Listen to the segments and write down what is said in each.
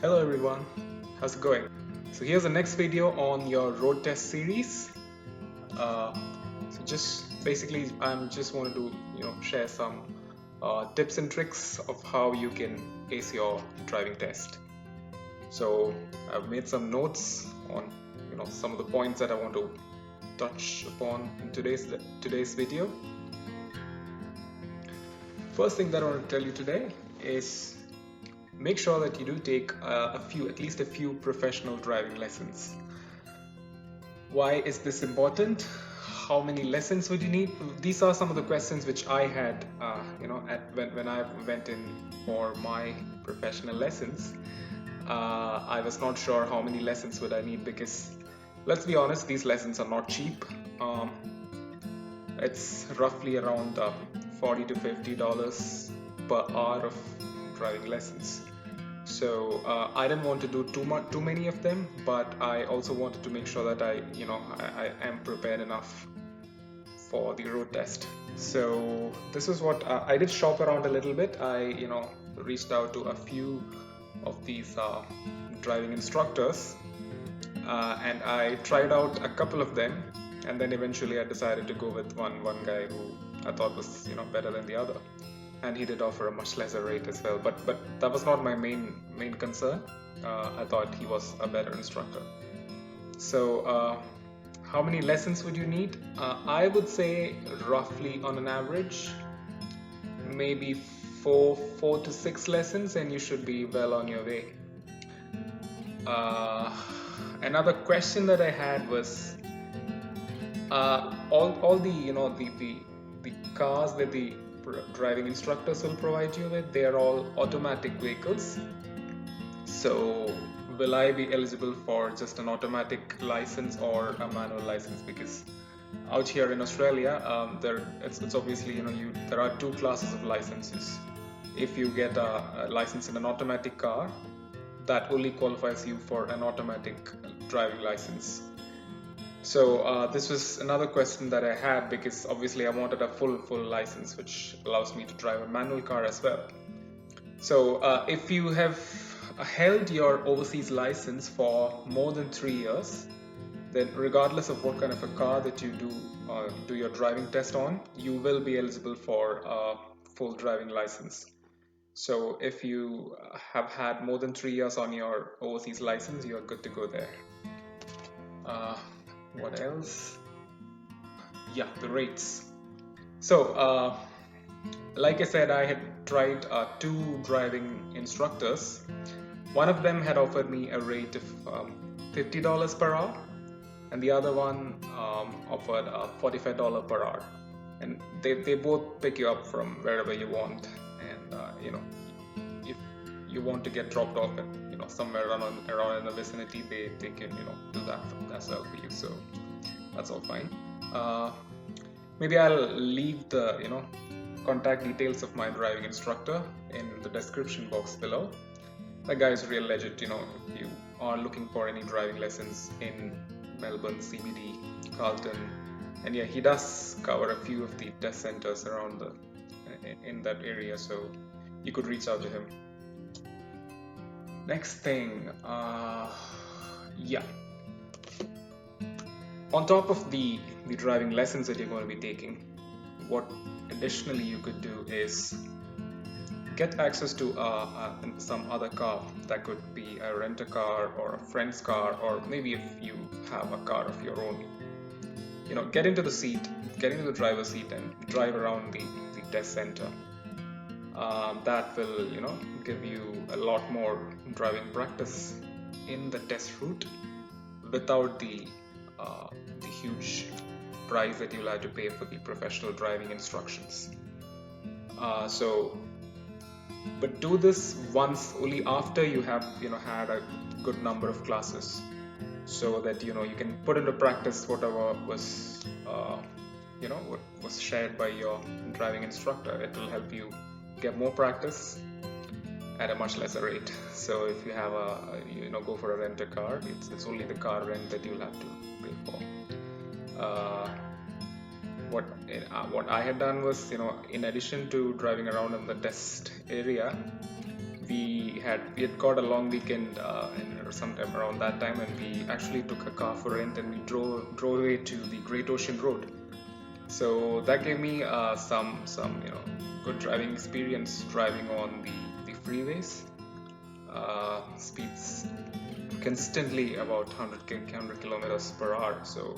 Hello everyone, how's it going? So here's the next video on your road test series. Uh, so just basically, I'm just wanted to share some tips and tricks of how you can ace your driving test. So I've made some notes on some of the points that I want to touch upon in today's video. First thing that I want to tell you today is make sure that you do take at least a few professional driving lessons. Why is this important? How many lessons would you need? These are some of the questions which I had, when I went in for my professional lessons. I was not sure how many lessons would I need because, let's be honest, these lessons are not cheap. Um, it's roughly around $40 to $50 per hour of driving lessons. So I didn't want to do too many of them, but I also wanted to make sure that I am prepared enough for the road test. So this is what I did. Shop around a little bit. I reached out to a few of these driving instructors, and I tried out a couple of them, and then eventually I decided to go with one guy who I thought was better than the other, and he did offer a much lesser rate as well. But that was not my main concern. I thought he was a better instructor. So how many lessons would you need? I would say roughly on an average, maybe four to six lessons, and you should be well on your way. Uh, Another question that I had was all the the cars that the driving instructors will provide you with, they are all automatic vehicles. So will I be eligible for just an automatic license or a manual license? Because out here in Australia, it's obviously there are two classes of licenses. If you get a license in an automatic car, that only qualifies you for an automatic driving license. So this was another question that I had because obviously I wanted a full license which allows me to drive a manual car as well. So if you have held your overseas license for more than 3 years, then regardless of what kind of a car that you do your driving test on, you will be eligible for a full driving license. So if you have had more than 3 years on your overseas license, you're good to go there. Uh, what else? Yeah, the rates. So, like I said, I had tried two driving instructors. One of them had offered me a rate of $50 per hour, and the other one offered $45 per hour. And they both pick you up from wherever you want. And if you want to get dropped off at somewhere around in the vicinity, they can do that as well for you. So that's all fine. Uh, Maybe I'll leave the contact details of my driving instructor in the description box below. That guy is real legit. If you are looking for any driving lessons in Melbourne CBD, Carlton, and yeah, he does cover a few of the test centers around in that area, so you could reach out to him. Next thing, yeah, on top of the driving lessons that you're going to be taking, what additionally you could do is get access to some other car. That could be a rent-a-car or a friend's car, or maybe if you have a car of your own. Get into the driver's seat and drive around the test center. That will give you a lot more driving practice in the test route without the huge price that you'll have to pay for the professional driving instructions. But do this once only after you have had a good number of classes, so that you can put into practice whatever was what was shared by your driving instructor. It will help you get more practice at a much lesser rate. So if you have go for a rent-a-car, it's only the car rent that you'll have to pay for. What I had done was, in addition to driving around in the test area, we had got a long weekend sometime around that time, and we actually took a car for rent, and we drove it to the Great Ocean Road. So that gave me some good driving experience driving on the freeways. Speeds consistently about 100 kilometers per hour. So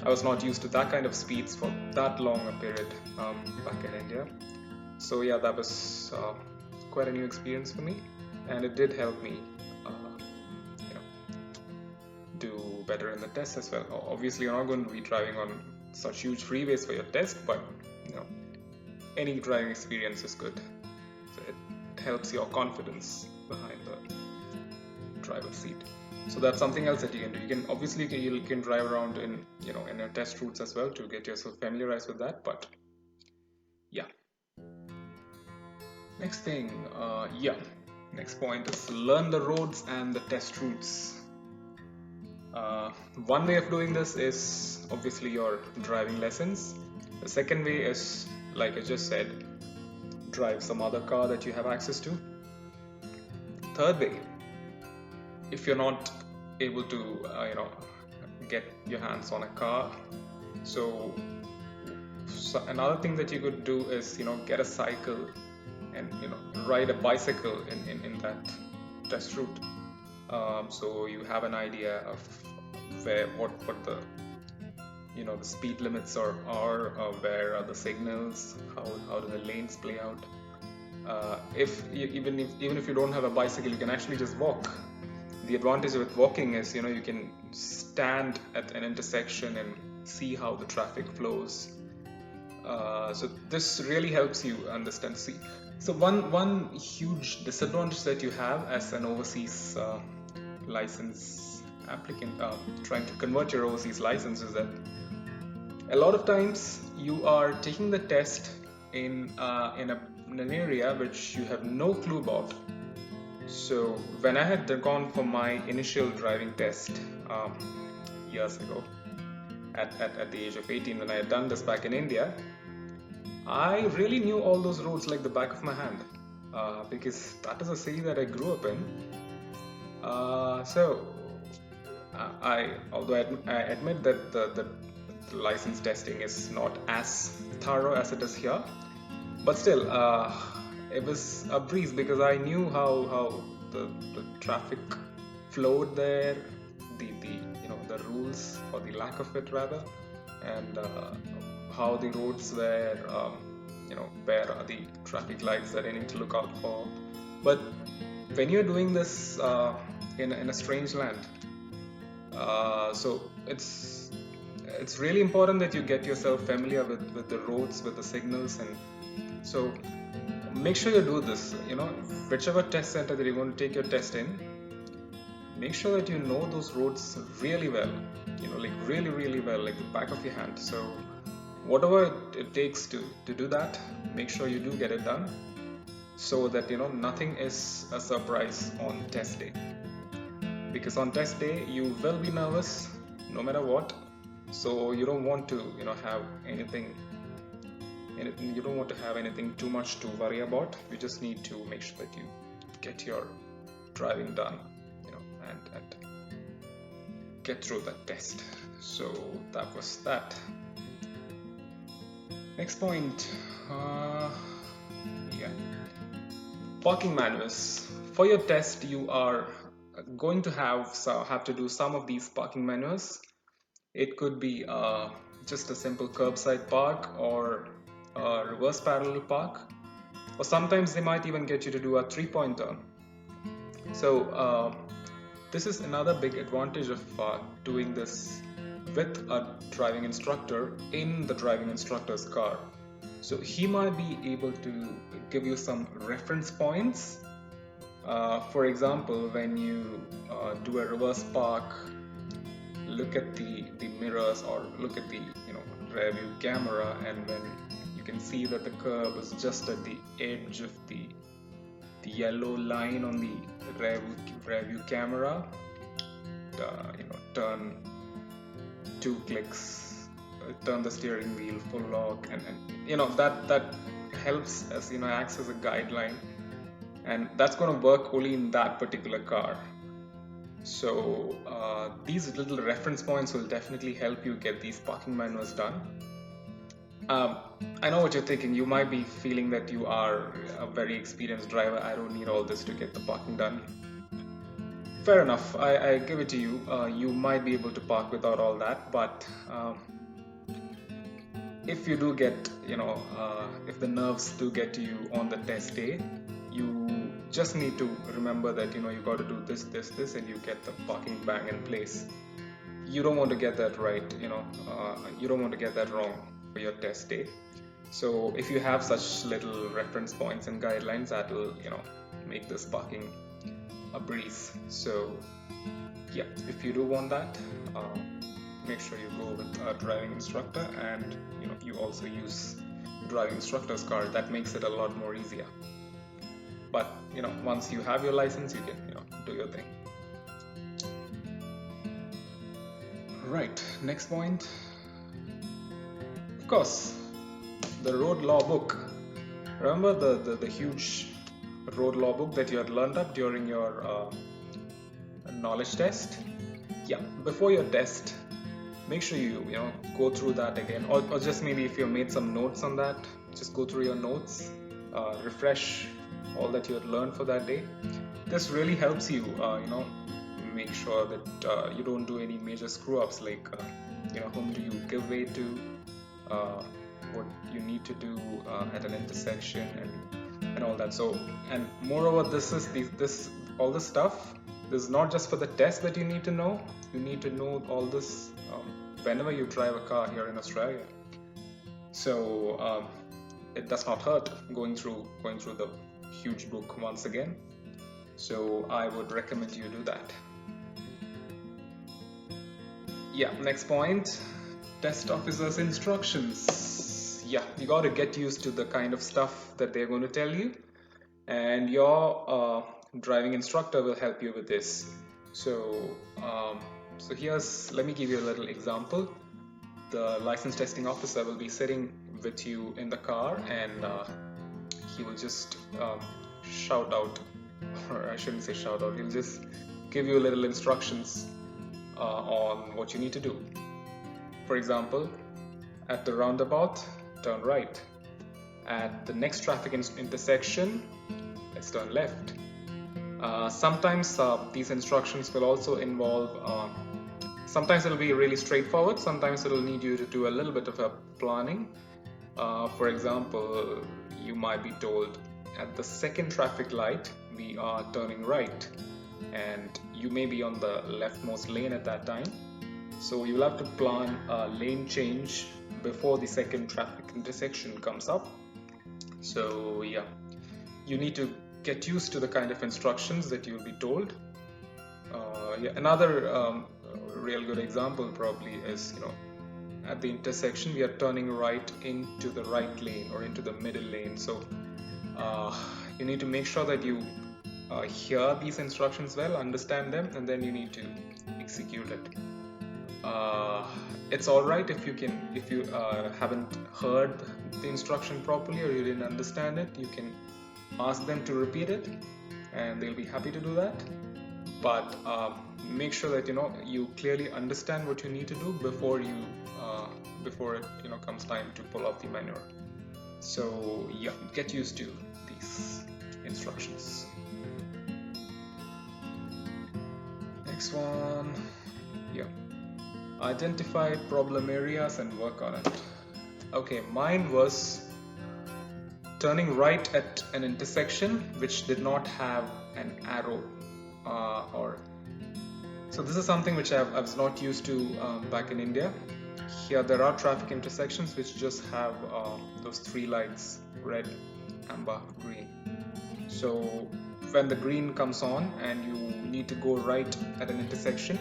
I was not used to that kind of speeds for that long a period back in India. So yeah, that was quite a new experience for me, and it did help me you know, do better in the test as well. Obviously, you're not going to be driving on such huge freeways for your test, but any driving experience is good. So it helps your confidence behind the driver's seat. So that's something else that you can do. You can obviously you can drive around in in your test routes as well to get yourself familiarized with that. But yeah, next thing, next point is learn the roads and the test routes. One way of doing this is obviously your driving lessons. The second way is, like I just said, drive some other car that you have access to. Third way, if you're not able to get your hands on a car, so another thing that you could do is get a cycle and ride a bicycle in that test route. So you have an idea of what the the speed limits are where are the signals, how do the lanes play out. Even if you don't have a bicycle, you can actually just walk. The advantage with walking is you can stand at an intersection and see how the traffic flows. So this really helps you understand. See, so one huge disadvantage that you have as an overseas license applicant trying to convert your overseas license is that a lot of times you are taking the test in an area which you have no clue about. So when I had gone for my initial driving test years ago, at the age of 18, when I had done this back in India, I really knew all those roads like the back of my hand, because that is a city that I grew up in. So although I admit that the license testing is not as thorough as it is here, but still it was a breeze because I knew how the traffic flowed there, the rules or the lack of it rather, and how the roads were, where are the traffic lights that I need to look out for. But when you're doing this in a strange land, so it's really important that you get yourself familiar with the roads, with the signals, and so make sure you do this. Whichever test center that you're going to take your test in, make sure that you know those roads really well, like really, really well, like the back of your hand. So whatever it takes to do that, make sure you do get it done, so that nothing is a surprise on test day. Because on test day you will be nervous no matter what, so you don't want to have anything too much to worry about. You just need to make sure that you get your driving done, and get through that test. So that was that. Next point, parking manuals. For your test, you are going to have to do some of these parking manuals. It could be just a simple curbside park or a reverse parallel park, or sometimes they might even get you to do a 3-point turn. So this is another big advantage of doing this with a driving instructor in the driving instructor's car. So he might be able to give you some reference points. For example, when you do a reverse park, look at the mirrors or look at the rear view camera, and when you can see that the curb is just at the edge of the yellow line on the rear view camera, turn 2 clicks, turn the steering wheel full lock, and that helps as acts as a guideline. and that's going to work only in that particular car. So these little reference points will definitely help you get these parking manuals done. um, I know what you're thinking. You might be feeling that you are a very experienced driver. I don't need all this to get the parking done. Fair enough. I give it to you. You might be able to park without all that, but if you do get, if the nerves do get to you on the test day, you just need to remember that, you got to do this, this, this, and you get the parking bang in place. You don't want to get that right, you don't want to get that wrong for your test day. So if you have such little reference points and guidelines, that will, make this parking a breeze. So yeah, if you do want that, make sure you go with a driving instructor, and you also use driving instructor's card. That makes it a lot more easier. But once you have your license, you can do your thing. Right, next point, of course, the road law book. Remember the huge road law book that you had learned up during your knowledge test? Yeah, before your test, make sure you go through that again, or just maybe if you made some notes on that, just go through your notes, refresh all that you had learned for that day. This really helps you make sure that you don't do any major screw-ups, like whom do you give way to, what you need to do at an intersection, and all that. So, and moreover, all this stuff, this is not just for the test that you need to know. You need to know all this whenever you drive a car here in Australia. So it does not hurt going through the huge book once again. So I would recommend you do that. Yeah, next point, test officer's instructions. Yeah, you got to get used to the kind of stuff that they're going to tell you, and your driving instructor will help you with this. So let me give you a little example. The license testing officer will be sitting with you in the car, and he will just shout out, or I shouldn't say shout out, he'll just give you little instructions on what you need to do. For example, at the roundabout, turn right. At the next traffic intersection, let's turn left. Sometimes these instructions will also involve, sometimes it'll be really straightforward, sometimes it'll need you to do a little bit of a planning. For example, you might be told, at the second traffic light, we are turning right, and you may be on the leftmost lane at that time. So you'll have to plan a lane change before the second traffic intersection comes up. So yeah, you need to get used to the kind of instructions that you'll be told. Another real good example probably is, at the intersection we are turning right into the right lane or into the middle lane. So you need to make sure that you hear these instructions well, understand them, and then you need to execute it. It's all right if you haven't heard the instruction properly or you didn't understand it. You can ask them to repeat it, and they'll be happy to do that. But make sure that you clearly understand what you need to do before it comes time to pull off the manure. So yeah, get used to these instructions. Next one, yeah, identify problem areas and work on it. Okay, mine was turning right at an intersection which did not have an arrow, so this is something which I was not used to back in India. Here there are traffic intersections which just have those three lights: red, amber, green. So when the green comes on and you need to go right at an intersection,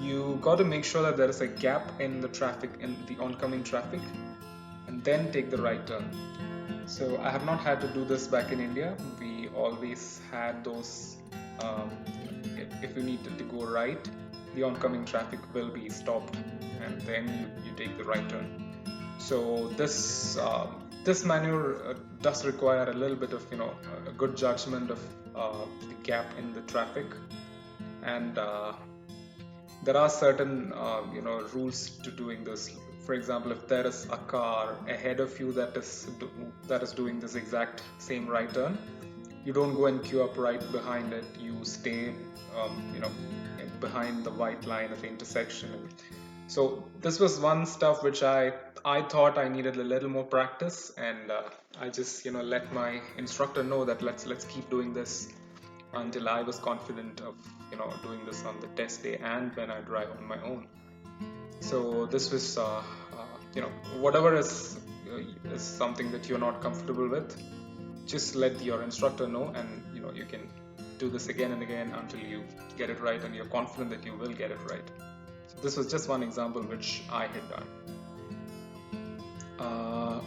you got to make sure that there is a gap in the traffic, in the oncoming traffic, and then take the right turn. So I have not had to do this back in India. We always had those, if you needed to go right, the oncoming traffic will be stopped, and then you take the right turn. So this This maneuver does require a little bit of, a good judgment of the gap in the traffic, and there are certain, rules to doing this. For example, if there is a car ahead of you that is doing this exact same right turn, you don't go and queue up right behind it. You stay, behind the white line of intersection. So this was one stuff which I thought I needed a little more practice, and I just let my instructor know that let's keep doing this until I was confident of doing this on the test day and when I drive on my own. So this was whatever is something that you're not comfortable with, just let your instructor know, and you can do this again and again until you get it right and you're confident that you will get it right. So this was just one example which I had done.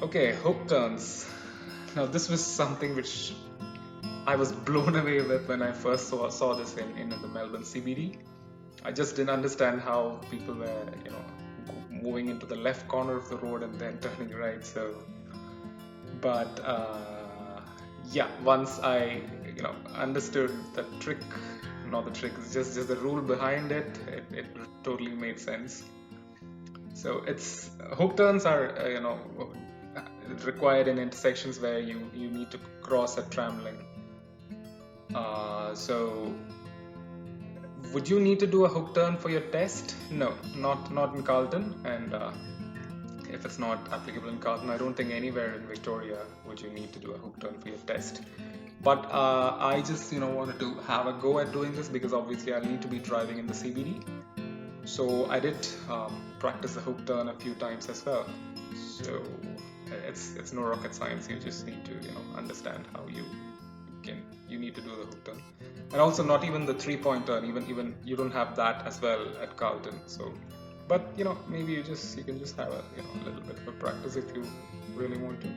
Okay, hook turns. Now this was something which I was blown away with when I first saw this in the Melbourne CBD. I just didn't understand how people were, moving into the left corner of the road and then turning right. So, but yeah, once I, understood the trick, not the trick, it's just the rule behind it, it totally made sense. So it's hook turns are, required in intersections where you need to cross a tram lane. So would you need to do a hook turn for your test? No, not in Carlton, and if it's not applicable in Carlton, I don't think anywhere in Victoria would you need to do a hook turn for your test. But I just wanted to have a go at doing this because obviously I'll need to be driving in the CBD. So I did practice the hook turn a few times as well. So it's no rocket science. You just need to understand how you need to do the hook turn, and also not even the 3-point turn. Even you don't have that as well at Carlton. So, but maybe you can just have a little bit of a practice if you really want to.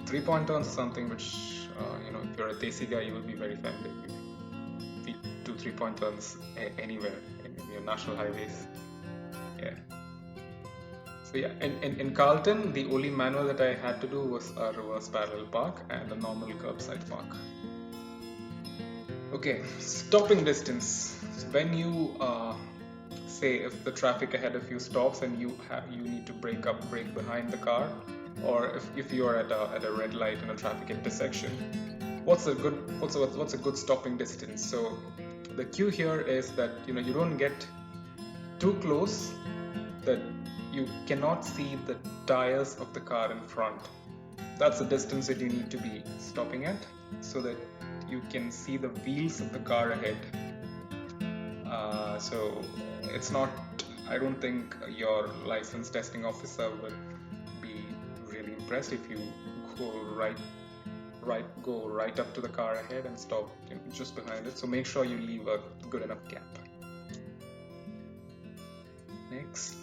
3-point turns is something which if you're a Desi guy, you will be very familiar. You do 3-point turns anywhere in your national highways. Yeah. So yeah, in Carlton, the only manual that I had to do was a reverse parallel park and a normal curbside park. Okay, stopping distance. So when you say if the traffic ahead of you stops and you need to brake behind the car, or if you're at a red light in a traffic intersection, what's a good stopping distance? So the cue here is that you don't get too close that you cannot see the tires of the car in front. That's the distance that you need to be stopping at, so that you can see the wheels of the car ahead. So it's not, I don't think your licensed testing officer would be really impressed if you go right up to the car ahead and stop just behind it. So make sure you leave a good enough gap. Next.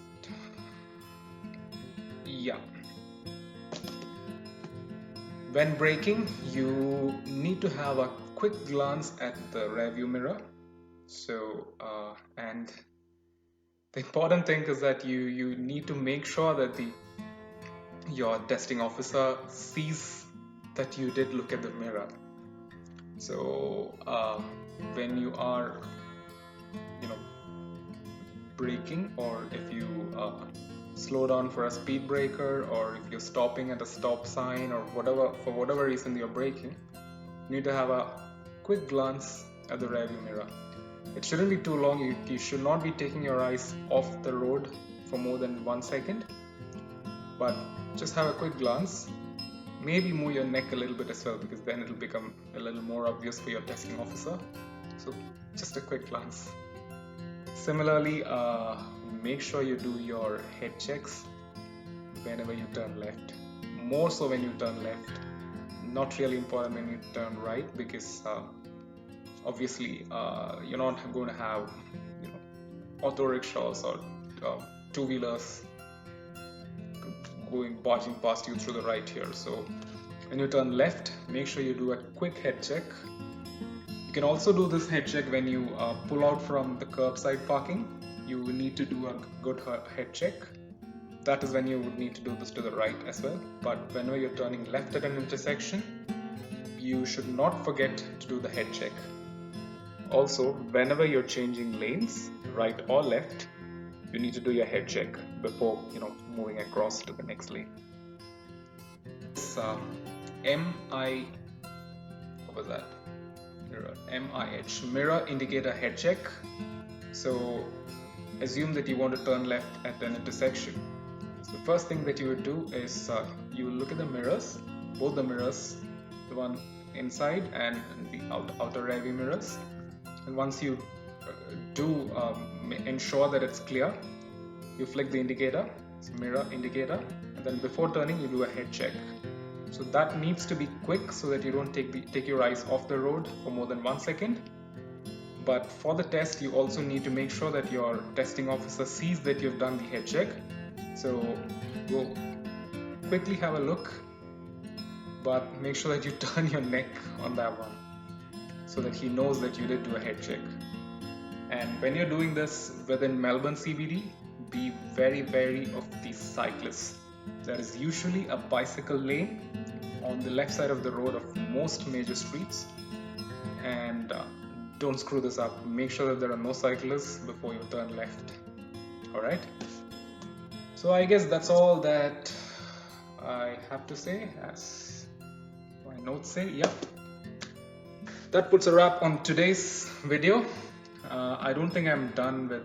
Yeah. When braking, you need to have a quick glance at the rearview mirror. So, and the important thing is that you need to make sure that your testing officer sees that you did look at the mirror. So, when you are, braking, or if you slow down for a speed breaker, or if you're stopping at a stop sign, or for whatever reason you're braking, you need to have a quick glance at the rearview mirror. It shouldn't be too long. You should not be taking your eyes off the road for more than 1 second, but just have a quick glance. Maybe move your neck a little bit as well, because then it'll become a little more obvious for your testing officer. So just a quick glance. Similarly, make sure you do your head checks whenever you turn left. More so when you turn left. Not really important when you turn right, because obviously you're not going to have auto rickshaws or two-wheelers barging past you through the right here. So when you turn left, make sure you do a quick head check. You can also do this head check when you pull out from the curbside parking. You need to do a good head check. that is when you would need to do this to the right as well. But whenever you're turning left at an intersection, you should not forget to do the head check. Also, whenever you're changing lanes, right or left, you need to do your head check before moving across to the next lane. MI, what was that? Mirror, MIH, mirror indicator head check. So assume that you want to turn left at an intersection. So the first thing that you would do is you will look at the mirrors, both the mirrors, the one inside and the outer rear view mirrors. And once you do ensure that it's clear, you flick the indicator, so mirror indicator, and then before turning you do a head check. So that needs to be quick so that you don't take your eyes off the road for more than 1 second. But for the test, you also need to make sure that your testing officer sees that you've done the head check. So go quickly have a look, but make sure that you turn your neck on that one so that he knows that you did do a head check. And when you're doing this within Melbourne CBD, be very wary of these cyclists. There is usually a bicycle lane on the left side of the road of most major streets, and don't screw this up. Make sure that there are no cyclists before you turn left. Alright, so I guess that's all that I have to say, as my notes say. Yep, that puts a wrap on today's video. I don't think I'm done with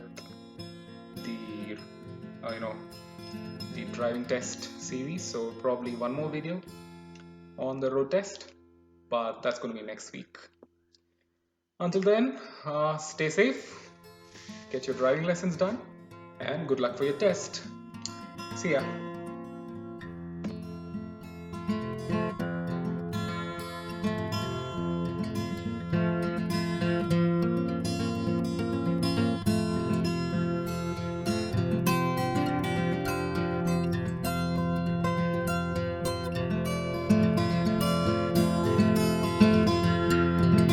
the the driving test series, so probably one more video on the road test, but that's going to be next week. Until then, stay safe, get your driving lessons done, and good luck for your test. See ya.